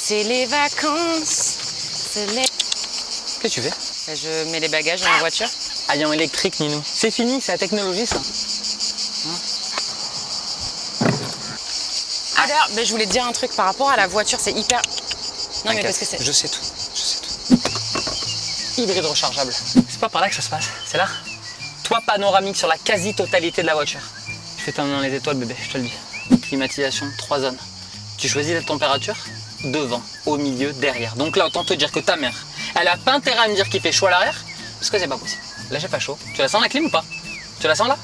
C'est les vacances. Qu'est-ce que tu fais? Je mets les bagages dans la voiture. Haillons électrique, Ninou. C'est fini, c'est la technologie, ça. Ah d'ailleurs, je voulais te dire un truc par rapport à la voiture, c'est hyper... Non mais parce que c'est... Je sais tout, je sais tout. Hybride rechargeable. C'est pas par là que ça se passe, c'est là. Toit panoramique sur la quasi-totalité de la voiture. Je fais t'emmener dans les étoiles, bébé, je te le dis. Climatisation, 3 zones. Tu choisis la température, devant, au milieu, derrière. Donc là, autant te dire que ta mère, elle a pas intérêt à me dire qu'il fait chaud à l'arrière, parce que c'est pas possible. Là, j'ai pas chaud. Tu la sens la clim ou pas? Tu la sens là?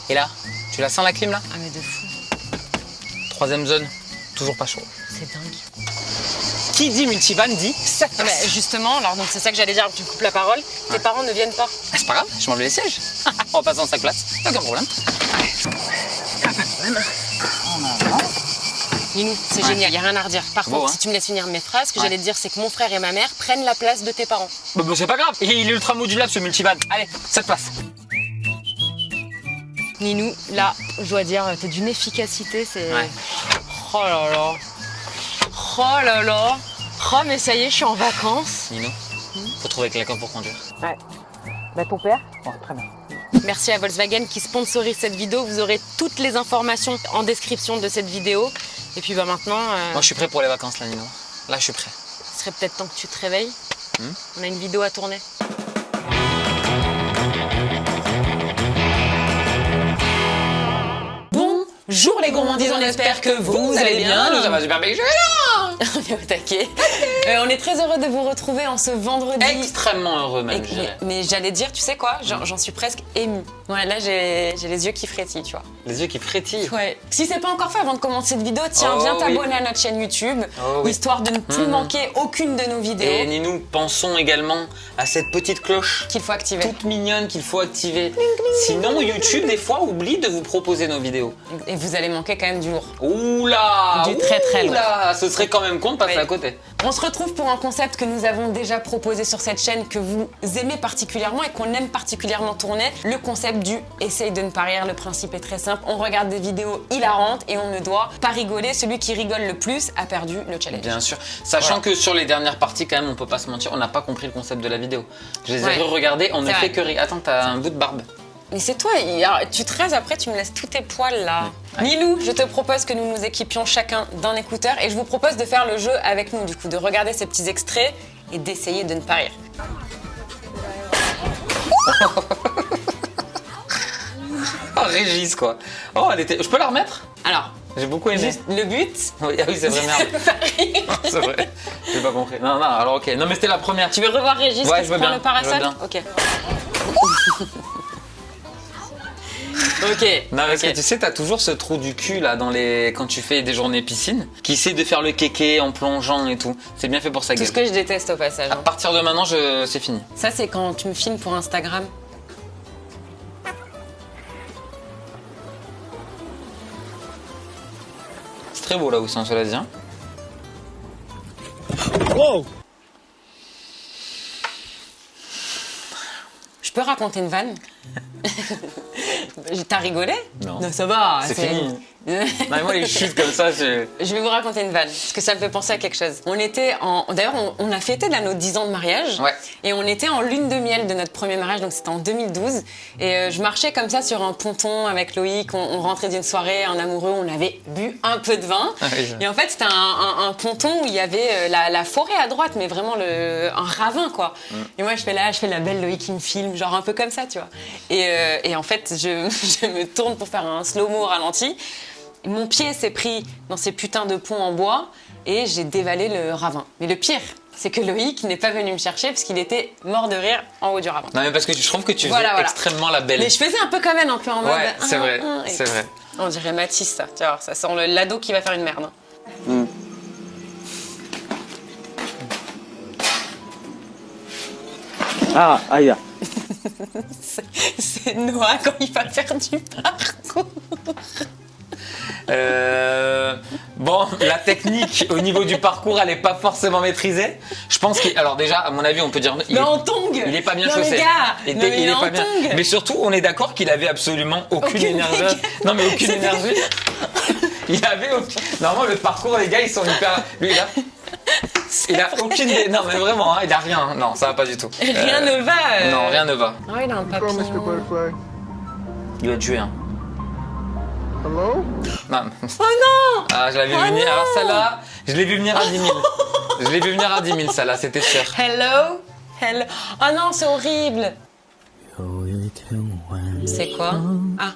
Et là? Tu la sens la clim là? Ah mais de fou. 3e zone, toujours pas chaud. C'est dingue. Qui dit multivan dit 7 Ah, mais justement, alors donc c'est ça que j'allais dire, tu me coupes la parole. Tes parents ne viennent pas. Ah, c'est pas grave, je m'enlève les sièges. On va passer en 5 places, aucun problème. Pas de problème. Ninou, c'est génial, il n'y a rien à redire. Par Beau, contre, hein. si tu me laisses finir mes phrases, ce que j'allais te dire, c'est que mon frère et ma mère prennent la place de tes parents. Bah, c'est pas grave, il est ultra modulable ce multivan. Allez, 7 places. Ninou, là, je dois dire, t'es d'une efficacité, c'est... Ouais. Oh là là. Oh là là. Oh, mais ça y est, je suis en vacances. Ninou, faut trouver quelqu'un pour conduire. Ouais. Bah, ton père. Ouais, très bien. Merci à Volkswagen qui sponsorise cette vidéo. Vous aurez toutes les informations en description de cette vidéo. Et puis, bah, maintenant, Moi, je suis prêt pour les vacances, là, Ninou. Là, je suis prêt. ce serait peut-être temps que tu te réveilles. On a une vidéo à tourner. Bonjour les gourmandises, on espère que vous allez bien. Nous avons super bien. On est au taquet. On est très heureux de vous retrouver en ce vendredi. Extrêmement heureux, même, je dirais. Mais j'allais dire, tu sais quoi, j'en suis presque émue. Ouais, là, j'ai les yeux qui frétillent, tu vois. Les yeux qui frétillent. Ouais. Si c'est pas encore fait avant de commencer cette vidéo, tiens, Oh, viens oui. t'abonner à notre chaîne YouTube, oui. histoire de ne plus manquer aucune de nos vidéos Et Ninou, pensons également à cette petite cloche qu'il faut activer. toute mignonne qu'il faut activer. Sinon, YouTube, des fois, oublie de vous proposer nos vidéos. Et vous allez manquer quand même du lourd. Oula! Du très, très lourd. Oula! Ce serait quand même con de passer Oui. à côté. On se retrouve pour un concept que nous avons déjà proposé sur cette chaîne, que vous aimez particulièrement et qu'on aime particulièrement tourner, le concept du « essaye de ne pas rire ». Le principe est très simple, on regarde des vidéos hilarantes et on ne doit pas rigoler. Celui qui rigole le plus a perdu le challenge. Bien sûr. Sachant que sur les dernières parties, quand même, on peut pas se mentir, on n'a pas compris le concept de la vidéo. Je les ai Ouais. re-regardées, on ne C'est fait vrai. que rire. Attends, t'as un bout de barbe. Mais c'est toi, alors, tu te raises après, tu me laisses tous tes poils là. Nilou, je te propose que nous nous équipions chacun d'un écouteur et je vous propose de faire le jeu avec nous, du coup, de regarder ces petits extraits et d'essayer de ne pas rire. Oh, Régis, quoi. Oh, elle était... Je peux la remettre? Alors, J'ai beaucoup aimé. juste le but, Oui, ah oui, c'est vrai, merde. de pas rire. C'est vrai. J'ai pas compris. Non, non, alors ok. Non, mais c'était la première. Tu veux revoir Régis Ouais, qui je veux prend bien, le parasol? je veux bien. Ok. Ok. Non, parce ok. que tu sais, t'as toujours ce trou du cul là dans les... quand tu fais des journées piscine, qui essaie de faire le kéké en plongeant et tout. C'est bien fait pour sa Tout gueule. ce que je déteste au passage. À hein. partir de maintenant, c'est fini. Ça, c'est quand tu me filmes pour Instagram. C'est très beau là où c'est, cela dit. Hein. Je peux raconter une vanne? T'as rigolé? Non. Ça va. C'est fini. Non, mais moi, les chutes comme ça, c'est... Je vais vous raconter une vanne, parce que ça me fait penser à quelque chose. On était en... D'ailleurs, on a fêté là, nos 10 ans de mariage. Ouais. Et on était en lune de miel de notre premier mariage, donc c'était en 2012. Et je marchais comme ça sur un ponton avec Loïc. On rentrait d'une soirée en amoureux, on avait bu un peu de vin. Ah oui, Et en fait, c'était un ponton où il y avait la forêt à droite, mais vraiment un ravin, quoi. Et moi, je fais la belle Loïc qui me filme, genre un peu comme ça, tu vois. Et en fait, je me tourne pour faire un slow-mo au ralenti. Mon pied s'est pris dans ces putains de ponts en bois et j'ai dévalé le ravin. Mais le pire, c'est que Loïc n'est pas venu me chercher parce qu'il était mort de rire en haut du ravin. Non, mais parce que je trouve que tu Voilà, faisais voilà. extrêmement la belle. Mais je faisais un peu comme elle, un peu en mode... Ouais, c'est vrai, et- c'est vrai. On dirait Mathis, ça. Tu vois, ça sent l'ado qui va faire une merde. Ah, aïe. C'est Noah quand il va faire du parcours. Bon, la technique au niveau du parcours, elle n'est pas forcément maîtrisée. Je pense qu'il... Alors déjà, à mon avis, on peut dire... Mais en tongue. Il est pas bien non, chaussé. Mais gars, Il non, mais est en pas bien. tongue. Mais surtout, on est d'accord qu'il avait absolument aucune énergie. Non, mais aucune C'était- énergie. Il avait aucun... Normalement, le parcours, les gars, ils sont hyper... Lui, là... Il a aucune idée. Non, mais vraiment, hein, il a rien. Non, ça va pas du tout. Rien ne va. Non, rien ne va. Oh, il a un Hello, Mr. papillon. Butterfly. Il va tuer, hein. Hello? Non. Oh non! Ah, je l'avais vu venir. Alors, celle-là, je l'ai vu venir à 10 000. Je l'ai vu venir à 10 000, celle-là, c'était sûr. Hello? Hello? Oh non, c'est horrible! C'est quoi? Ah.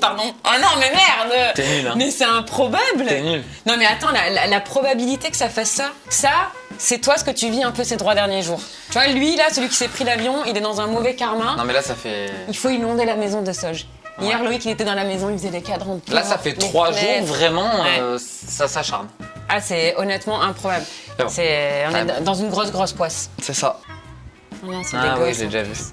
Pardon. Oh non, mais merde! T'es nul, hein. Mais c'est improbable! T'es nul. Non, mais attends, la probabilité que ça fasse ça, c'est toi ce que tu vis un peu ces 3 derniers jours. Tu vois, lui, là, celui qui s'est pris l'avion, il est dans un mauvais karma. Non, mais là, ça fait. Il faut inonder la maison de Soj. Hier, Loïc, il était dans la maison, il faisait des cadrans de Là, porte, ça fait les 3 jours, fenêtres. vraiment, Ouais. ça s'acharne. Ah, c'est honnêtement improbable. C'est bon. On est Ouais. dans une grosse poisse. C'est ça. Oh non, c'est Ah des oui, gosses, j'ai en déjà plus. vu.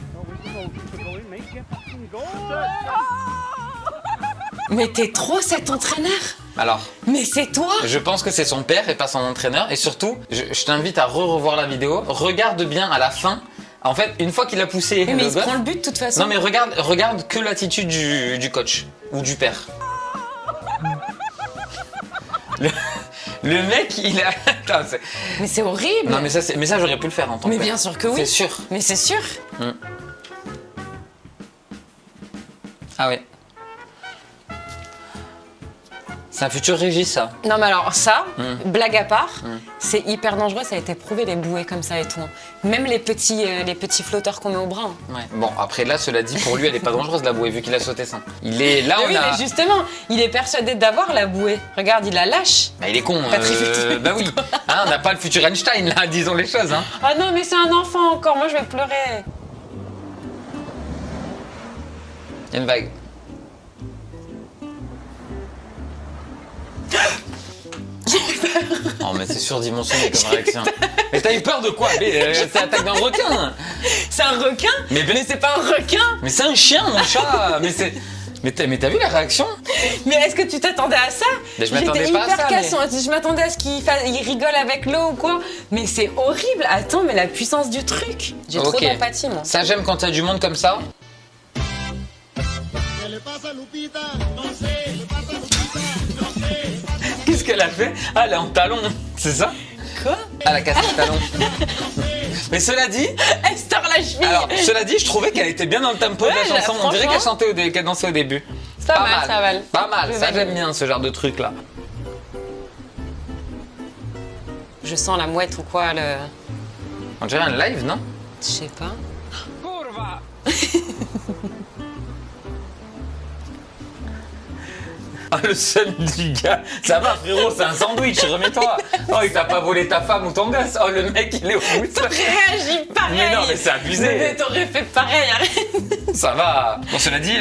Mais t'es trop cet entraîneur. Alors, Mais c'est toi. je pense que c'est son père et pas son entraîneur. Et surtout, je t'invite à revoir la vidéo. Regarde bien à la fin. En fait, une fois qu'il a poussé Mais le il se gosse- prend le but de toute façon. Non mais regarde que l'attitude du coach ou du père. Le mec, il a. Attends, Mais c'est horrible. non mais ça j'aurais pu le faire en tant Mais que père. bien sûr que oui. C'est sûr. Mais c'est sûr. Ah ouais. C'est un futur Régis ça. Non mais alors ça, Mm. blague à part, c'est hyper dangereux, ça a été prouvé les bouées comme ça et tout. Hein. Même les petits flotteurs qu'on met au bras. Hein. Ouais. Bon après là cela dit pour lui elle est pas dangereuse la bouée vu qu'il a sauté ça. Il est là Mais on oui, a. mais justement, il est persuadé d'avoir la bouée. Regarde, il la lâche. Bah, il est con. Patrick Fitt. Bah oui. Hein, on n'a pas le futur Einstein là disons les choses hein. Ah non, mais c'est un enfant encore, moi je vais pleurer. Il y a une vague. Oh mais c'est surdimensionné comme réaction. Mais t'as eu peur de quoi? C'est l'attaque d'un requin. C'est un requin. Mais c'est pas un requin. Mais c'est un chien mon chat. Mais t'as vu la réaction? Mais est-ce que tu t'attendais à ça? Mais je m'attendais J'étais pas à hyper ça, cassant. Je m'attendais à ce il rigole avec l'eau ou quoi. Mais c'est horrible. Attends, mais la puissance du truc. J'ai trop Ok. d'empathie, moi. Ça j'aime quand t'as du monde comme ça. Qu'est-ce qu'elle a fait? Ah elle est en talon, c'est ça? Quoi? Ah, elle a cassé le talon. Mais cela dit, Elle se tord la cheville. alors cela dit, je trouvais qu'elle était bien dans le tempo de Ouais, la chanson. On dirait franchement. qu'elle dansait au début. Ça Pas va, mal, ça va. Pas mal, Je ça valide. j'aime bien ce genre de truc là. Je sens la mouette ou quoi, le... On dirait un live, non? Je sais pas. Ah, le seul du gars. Ça va, frérot, c'est un sandwich, remets-toi. Oh, il t'a pas volé ta femme ou ton gosse. Oh, le mec, il est au bout. Réagis pareil. Mais non, mais c'est abusé. Mais t'aurais fait pareil, arrête. Ça va. Bon, cela dit,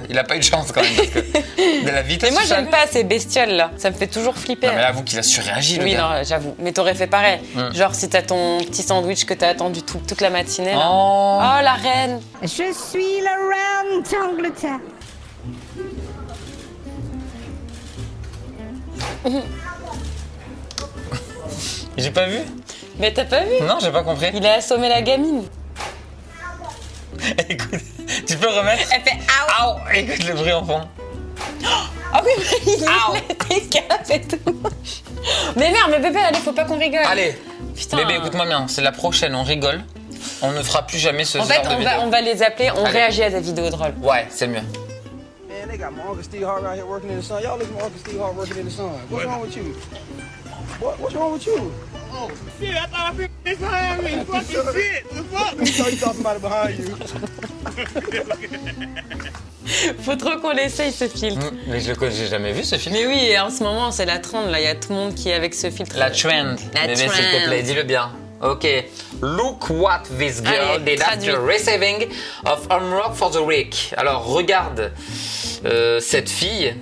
il a pas eu de chance quand même. Parce que de la vitesse. Mais moi, du chat. j'aime pas ces bestioles là. Ça me fait toujours flipper. Non, mais là, avoue qu'il a surréagi, le Oui, gars. non, j'avoue. Mais t'aurais fait pareil. Genre, si t'as ton petit sandwich que t'as attendu toute la matinée. Là. Oh. Oh, la reine. Je suis la reine d'Angleterre. J'ai pas vu? Mais t'as pas vu? Non, j'ai pas compris. Il a assommé la gamine. Écoute, tu peux remettre? Elle fait aouh. Aouh. Écoute le bruit enfant. Ah oui, mais il a des capes et tout. Mais merde, mais bébé, allez, faut pas qu'on rigole. Allez, Putain. bébé, écoute-moi bien. C'est la prochaine, on rigole. On ne fera plus jamais ce En genre fait, de vidéo. on va les appeler, on Allez. réagit à des vidéos drôles. Ouais, c'est mieux. Man, they got my Uncle Steve Hart out here working in the sun. Y'all listen to Uncle Steve Hart working in the sun. What's wrong with you? What's wrong with you? Shit, I thought I feel this behind me. Fucking shit. The fuck? You know you saw somebody behind you. Faut trop qu'on l'essaye, ce filtre. Mais j'ai jamais vu ce film. Mais oui, et en ce moment, c'est la trend, là. Il y a tout le monde qui est avec ce filtre. La trend. La Bébé, s'il te trend. plaît, dis-le bien. Ok. Look what this girl Allez, did after traduis. receiving of Homework for the Week. Alors, regarde cette fille.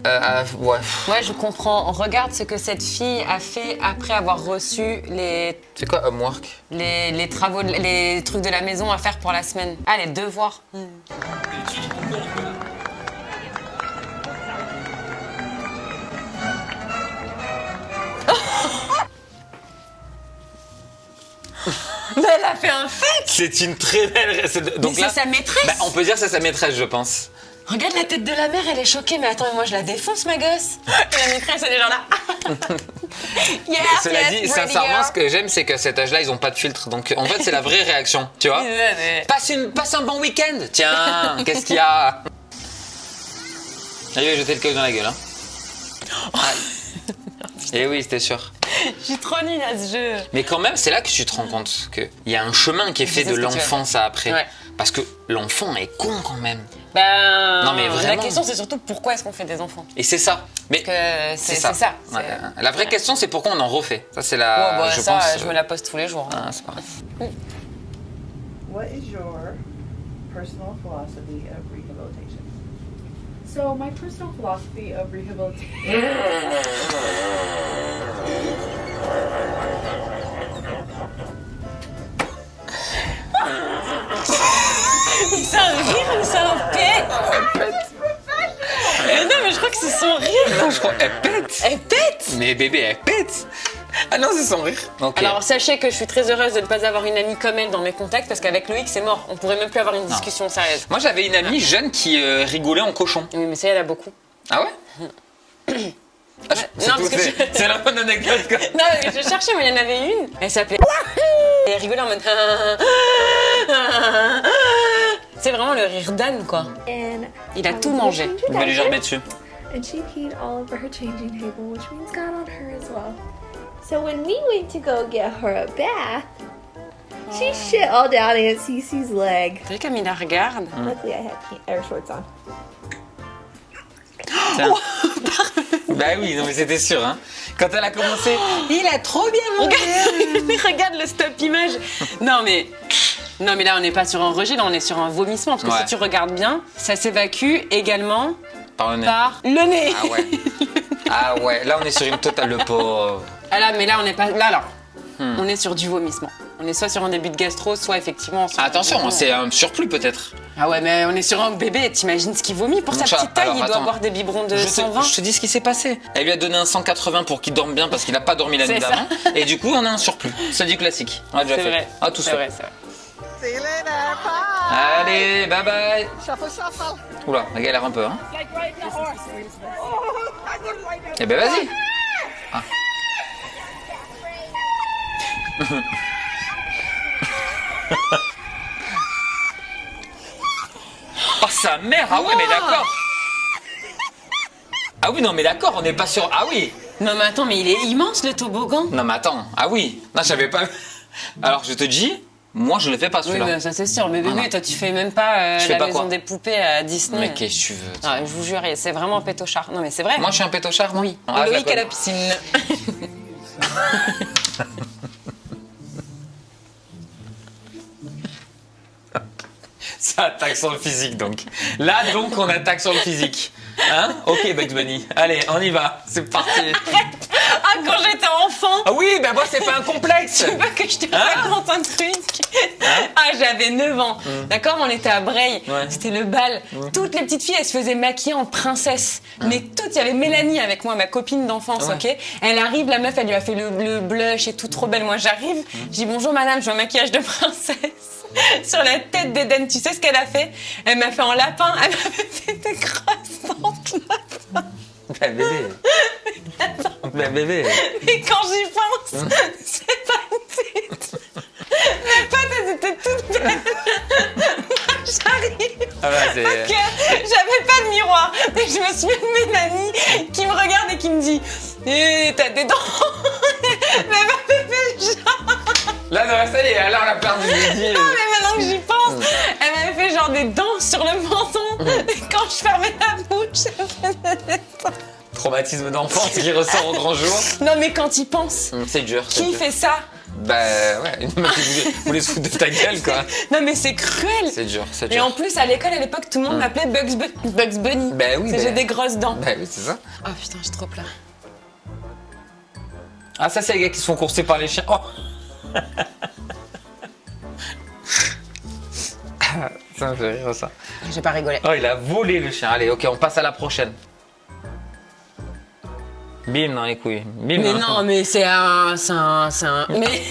Ouais. Ouais, je comprends. Regarde ce que cette fille a fait après avoir reçu C'est quoi Homework? les travaux, les trucs de la maison à faire pour la semaine. Ah, les devoirs. Mais elle a fait un fait. C'est une très belle. Mais c'est sa maîtresse. Bah, on peut dire que c'est sa maîtresse, je pense. Regarde la tête de la mère, elle est choquée. Mais attends, mais moi je la défonce, ma gosse. Et la maîtresse, elle est genre là. Yes, Cela yes, dit, pretty sincèrement, girl. ce que j'aime, c'est qu'à cet âge-là, ils ont pas de filtre. Donc, en fait, c'est la vraie réaction, tu vois. Passe un bon week-end. Tiens, qu'est-ce qu'il y a? Allez, jeter le caillou dans la gueule. Hein. Et oui, c'était sûr. Je suis trop nulle à ce jeu. Mais quand même, c'est là que tu te rends compte qu'il y a un chemin qui est fait sais de ce que tu vas l'enfance à après. Ouais. Parce que l'enfant est con quand même. Ben, Non, mais la vraiment. question c'est surtout pourquoi est-ce qu'on fait des enfants? Et c'est ça. Mais Parce que c'est ça. Ouais. La vraie question, c'est pourquoi on en refait. Ça, c'est la. Oh, bah, je ça, pense. je me la pose tous les jours. hein. Ah, c'est pas grave. What is your personal philosophy of rehabilitation? So, my personal philosophy of rehabilitation. C'est un rire ou c'est un pet? Non, mais je crois que c'est son rire. Non, je crois. Elle pète. Elle pète. Mais bébé, elle pète. Ah non, c'est son rire. Ok. Alors, sachez que je suis très heureuse de ne pas avoir une amie comme elle dans mes contacts parce qu'avec Loïc, c'est mort. On pourrait même plus avoir une discussion sérieuse. Moi, j'avais une amie jeune qui rigolait en cochon. Oui, mais ça, elle a beaucoup. Ah ouais? Ah, c'est Non, tout, parce que c'est- c'est la bonne anecdote, quoi. Non, mais je cherchais, mais il y en avait une. Elle s'appelait. Et elle rigolait en mode. C'est vraiment le rire d'Anne, quoi. And Il a tout mangé. Il va lui gerber dessus. and she peed all over her changing table, which means God on her as well. So when we went to go get her a bath, she shit all down Aunt Cece's leg. T'as vu comme il la regarde? Luckily, I had shorts on. Tiens. Bah oui, non mais c'était sûr, hein. Quand elle a commencé, il a trop bien mangé. Regarde le stop image. Non mais là on n'est pas sur un rejet, là on est sur un vomissement parce que Ouais. si tu regardes bien, ça s'évacue également Par le nez. par le nez. Ah ouais. Ah ouais, là on est sur une totale le pauvre. Ah là, mais là on n'est pas là. On est sur du vomissement. On est soit sur un début de gastro, soit effectivement. Sur Attention, c'est un surplus peut-être. Ah ouais, mais on est sur un bébé. T'imagines ce qu'il vomit pour Mon sa chat, petite taille? alors, Il doit attends. boire des biberons de Je 120. te dis ce qui s'est passé. Elle lui a donné un 180 pour qu'il dorme bien parce qu'il n'a pas dormi la nuit C'est ça. d'avant. Et du coup, on a un surplus. C'est du classique. On l'a déjà C'est fait. vrai. Ah, tout c'est fait. vrai, c'est vrai. See you later, bye. Allez, bye bye. Shuffle, shuffle. Oula, elle galère un peu, hein. Like riding a horse. Oh, I wouldn't like that. Eh ben vas-y. Ah. Oh sa mère, ah ouais mais d'accord. Ah oui non mais d'accord, on n'est pas sur. Ah oui. Non mais attends, mais il est immense le toboggan. Non mais attends, ah oui. Non j'avais pas. Alors je te dis, moi je le fais pas Oui, celui-là. mais ça c'est sûr. Mais bébé, Ah non. toi tu fais même pas Je fais la pas maison quoi des poupées à Disney. Mais qu'est-ce que tu veux Ah, je vous jure, c'est vraiment un pétochard. Non mais c'est vrai. Moi je suis un pétochard, moi. Oui. Ah, je Loïc la à la connais. piscine. Ça attaque sur le physique donc. Là donc on attaque sur le physique. Hein? Ok Bugs Bunny. Allez, on y va. C'est parti. Ah, quand j'étais enfant. Ah oui, ben moi c'est pas un complexe. Tu veux que je te Hein raconte un truc? Ah, j'avais 9 ans. D'accord, on était à Breil. Ouais. C'était le bal. Toutes les petites filles, elles se faisaient maquiller en princesse. Mais toutes, il y avait Mélanie avec moi, ma copine d'enfance, Ouais. ok? Elle arrive, la meuf, elle lui a fait le blush et tout, trop belle. Moi, j'arrive, je dis bonjour madame, je veux un maquillage de princesse. Sur la tête d'Eden, tu sais ce qu'elle a fait? Elle m'a fait en lapin, elle m'a fait des grosses dents de lapin. Ben bébé. Ben bébé. Et quand j'y pense, c'est pas une tête. Mes pattes, elles étaient toutes belles. J'arrive. Ah ouais, c'est. Parce que j'avais pas de miroir. Et je me souviens de Mélanie qui me regarde et qui me dit eh, t'as des dents. Mais elle m'a fait genre. Là, non, ça y est, là on l'a perdu. Je lui ai dit. Mais maintenant que j'y pense, elle m'avait fait genre des dents sur le menton. Et quand je fermais la bouche, elle faisait des dents. Traumatisme d'enfance qui ressort au grand jour. Non, mais quand il pense, C'est dur. c'est qui dur. fait ça? Bah ouais, une meuf qui voulait se foutre de ta gueule quoi. Non, mais c'est cruel. C'est dur, c'est Et dur. en plus, à l'école, à l'époque, tout le monde m'appelait Bugs Bunny. Bah oui, C'est bah- j'ai des grosses dents. Bah oui, c'est ça. Oh putain, j'ai trop peur. Ah, ça, c'est les gars qui se font courser par les chiens. Oh ça me fait rire ça. J'ai pas rigolé. Oh, il a volé le chien. Allez, ok, on passe à la prochaine. Bim dans les couilles. Bim. Mais hein. non, mais c'est un. Mais.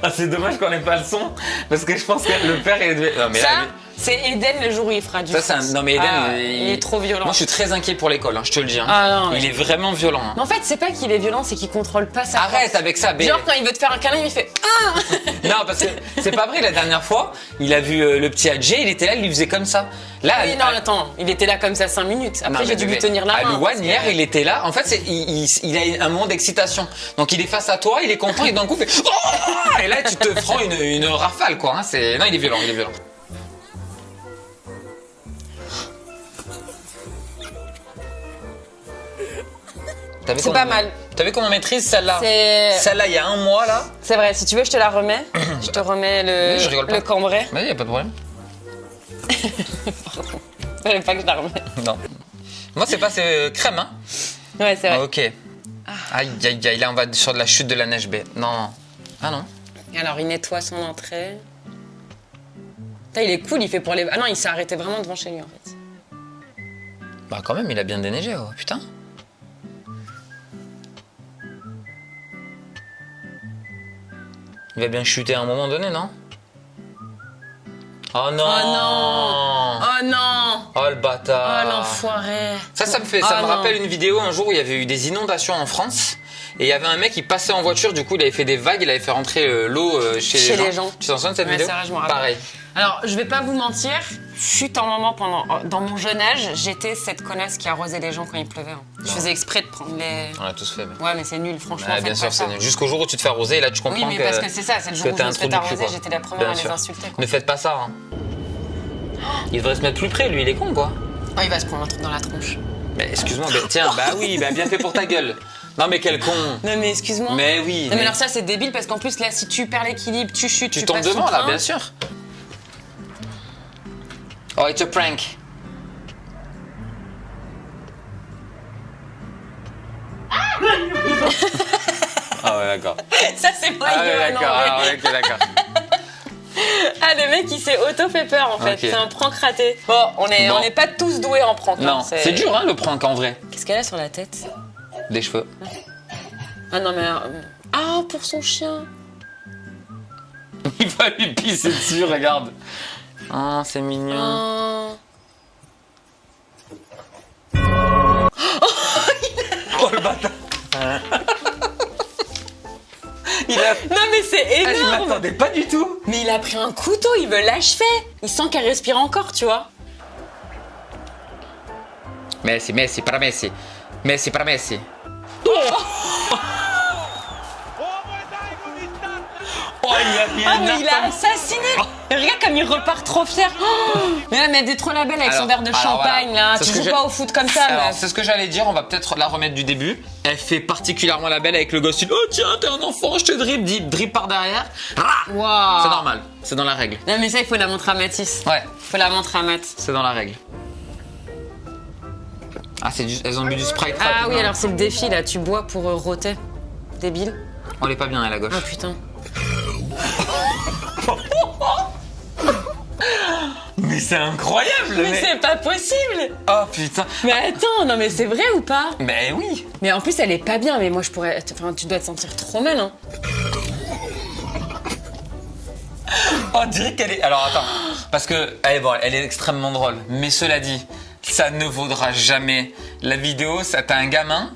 Ah, c'est dommage qu'on n'ait pas le son parce que je pense que le père est. Non, mais Ça, là, C'est Eden le jour où il fera du Ça, c'est foot. non mais Eden, il est trop violent. Moi je suis très inquiet pour l'école, hein, je te le dis. Hein. Ah, non, il est vraiment violent. Hein. Mais en fait, c'est pas qu'il est violent, c'est qu'il contrôle pas sa Arrête force. avec ça, Genre quand il veut te faire un câlin, il fait ah. Non, parce que c'est pas vrai, la dernière fois, il a vu le petit Adjé, il était là, il lui faisait comme ça. Là, Oui, non, attends, il était là comme ça 5 minutes. Après, non, j'ai mais dû lui bébé, tenir la main. à Louane, parce que- hier, il était là. En fait, il a un moment d'excitation. Donc, il est face à toi, il est content, et d'un coup, il fait oh. Et là, tu te prends une rafale, quoi. Hein, non, il est violent, il est violent. C'est pas mal. T'as vu comment on maîtrise celle-là? C'est- Celle-là, il y a un mois, là. C'est vrai, si tu veux, je te la remets. Je te remets Oui, je rigole pas. le cambrai. Vas-y, y a pas de problème. Fallait pas que je la remette. Non. Moi, c'est pas crème, hein. Ouais, c'est vrai. Ok. Aïe, aïe, aïe. Là, on va sur de la chute de la neige baie. Non. Ah non. Alors, il nettoie son entrée. Putain, il est cool, il fait pour les... Ah non, il s'est arrêté vraiment devant chez lui, en fait. Bah, quand même, il a bien déneigé, oh, putain. Il va bien chuter à un moment donné, non? Oh non! Oh non! Oh non! Oh le bâtard! Oh l'enfoiré! Ça me rappelle une vidéo un jour où il y avait eu des inondations en France. Et il y avait un mec qui passait en voiture, du coup il avait fait des vagues, il avait fait rentrer l'eau chez les gens. Tu t'en souviens de cette vidéo? C'est vrai, je m'en rappelle. Pareil. Alors, je vais pas vous mentir, fut un moment dans mon jeune âge, j'étais cette connasse qui arrosait les gens quand il pleuvait. Hein. Je faisais exprès de prendre les... On l'a tous fait. Mais... Ouais, mais c'est nul, franchement. Ouais, faites bien pas sûr, ça. c'est nul. Jusqu'au jour où tu te fais arroser, et là tu comprends Oui, mais que... parce que c'est ça, c'est le jour où je me suis fait arroser, j'étais la première à les insulter. Quoi. Ne faites pas ça. Hein. Il devrait se mettre plus près, lui, il est con, quoi. Oh, il va se prendre un truc dans la tronche. Mais excuse-moi, tiens, bah oui, bah bien fait pour ta gueule. Non mais quel con. Non mais excuse-moi. Mais oui. Non mais alors ça c'est débile parce qu'en plus là si tu perds l'équilibre, tu chutes, tu tombes passes devant ton là, train. bien sûr. Oh, it's a prank. Ah ouais, d'accord. Ça c'est pas Ah ouais, rigolo, d'accord. non, mais- Ah, ouais, ok, d'accord. Ah le mec il s'est auto fait peur en fait, Ok. c'est un prank raté. Bon, on est pas tous doués en prank. Non, hein, c'est dur hein le prank en vrai. Qu'est-ce qu'elle a sur la tête? Des cheveux. Ah non mais... Ah pour son chien. Il va lui pisser dessus, regarde. Ah, c'est mignon. Oh le bâtard. Il a... Non mais c'est Ah, je énorme. m'attendais pas du tout. Mais il a pris un couteau, il veut l'achever. Il sent qu'elle respire encore, tu vois. Messi, Messi, para Messi. Messi, para Messi. Oh, il a mis Ah un mais il a assassiné. Regarde comme il repart trop fier. Oh mais là, mais elle est trop la belle avec son verre de champagne voilà. là. C'est Tu ce que joues pas au foot comme ça, Alors, meuf. c'est ce que j'allais dire, on va peut-être la remettre du début. Elle fait particulièrement la belle avec le gosse. Oh tiens, t'es un enfant, je te dribble par derrière. Waouh. C'est normal, c'est dans la règle. Non mais ça il faut la montrer à Mathis. Ouais, Faut la montrer à Math. c'est dans la règle. Ah, elles ont bu du Sprite. Ah rapidement. oui alors c'est le défi là, tu bois pour rôter. Débile. On est pas bien, elle à gauche. Oh putain. Mais c'est incroyable, le Mais mec. c'est pas possible. Oh putain. Mais attends, non mais c'est vrai ou pas? Mais oui. Mais en plus elle est pas bien, mais moi je pourrais... Enfin tu dois te sentir trop mal hein. Oh, on dirait qu'elle est... Alors attends, parce que elle est extrêmement drôle. Mais cela dit, ça ne vaudra jamais la vidéo. Ça, t'as un gamin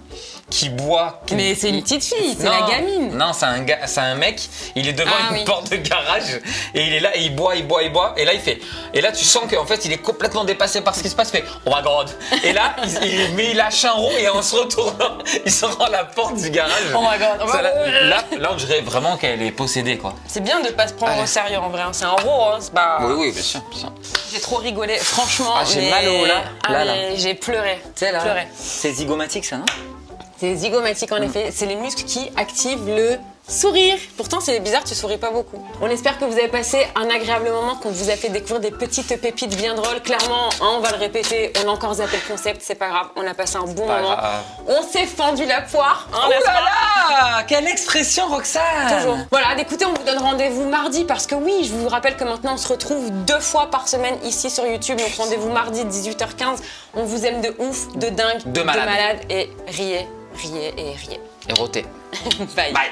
qui boit. Mais c'est une petite fille, c'est Non, la gamine. Non, c'est un mec. Il est devant Ah une oui. porte de garage et il est là et il boit. Et là il fait. Et là tu sens qu'en fait il est complètement dépassé par ce qui se passe. Il fait oh my god. Et là il lâche un rond et en se retournant il se rend à la porte du garage. Oh my god. Ça, là on dirait vraiment qu'elle est possédée quoi. C'est bien de pas se prendre Allez. au sérieux en vrai, hein. C'est un rôle, hein. C'est pas... Oui, bien sûr. Bien sûr. J'ai trop rigolé, franchement. Ah, j'ai mais- mal au là. Ah, Là, là. mais j'ai pleuré. Tu sais là. Pleuré. C'est zygomatique ça non? C'est zygomatique en effet, c'est les muscles qui activent le sourire. Pourtant c'est bizarre, tu souris pas beaucoup. On espère que vous avez passé un agréable moment, qu'on vous a fait découvrir des petites pépites bien drôles. Clairement, hein, on va le répéter, on a encore zappé le concept, c'est pas grave, on a passé un bon pas moment. grave. On s'est fendu la poire. Hein, Oh n'est-ce là pas là! Quelle expression Roxane! Toujours. Voilà, écoutez, on vous donne rendez-vous mardi parce que oui, je vous rappelle que maintenant on se retrouve 2 fois par semaine ici sur YouTube. Donc rendez-vous mardi 18h15. On vous aime de ouf, de dingue, De malade. et riez et riez. Et roté. Bye. Bye.